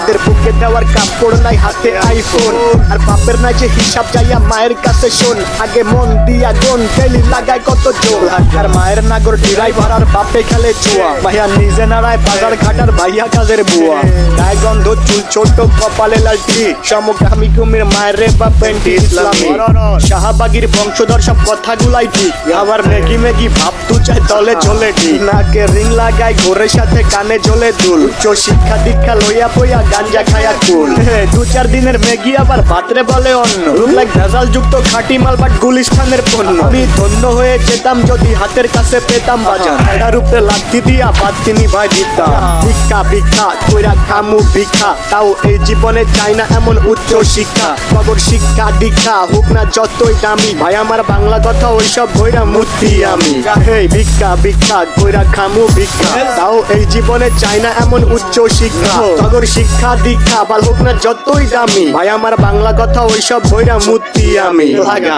তোদের বুকে দেওয়ার কাপড় নাই হাতে আইফোন আর বাপের নাই যে হিসাব যাইয়া মায়ের কাছে শোন আগে মন দিয়া গুন ডেইলি লাগায় কত জোর আর মায়ের নাগর ড্রাইভার আর বাপে খেলে জুয়া ভাইয়া নিজে নাড়ায় বাজার ঘাটার ভাইয়া কাজের বুয়া গায়ে গন্ধ চুল ছোট কপালে লালটি সমকামী কুমির মায়ের রে বা পেন্টি ইসলামী শাহবাগীর বংশধর সব কথাগুলাই ঠিক আবার মেগি মেগি ভাব তু চাই তলে চলে ঠিক নাকে রিং লাগায় ঘোরের সাথে কানে জ্বলে দুল উচ্চ শিক্ষা দীক্ষা লইয়া বইয়া গাঞ্জা খায়া কুল 2-4 দিনের মেগি আবার ভাতরে বলে অন্য রুম লাইক ভেজাল যুক্ত খাঁটি মাল বাট গুলিস্তানের পণ্য আমি ধন্য হয়ে যেতাম যদি হাতের কাছে পেতাম বাজার এটার উপরে লাথি দিয়া বাদ তিনি ভাই দিতাম ভিক্ষা ভিক্ষা কইরা খামু ভিক্ষা তাও এই জীবনে চাই না এমন উচ্চ শিক্ষা খবর শিক্ষা দীক্ষা হোক না যতই দামি ভাই আমার বাংলা কথা ওইসব বইরা মূর্তি আমি এই ভিক্ষা ভিক্ষা কইরা খামু ভিক্ষা তাও এই জীবনে চাই না এমন উচ্চ শিক্ষা খবর শিক্ষা দীক্ষা বাল হোক না যতই দামি ভাই আমার বাংলা কথা ওইসব বইরা মূর্তি আমি লাগা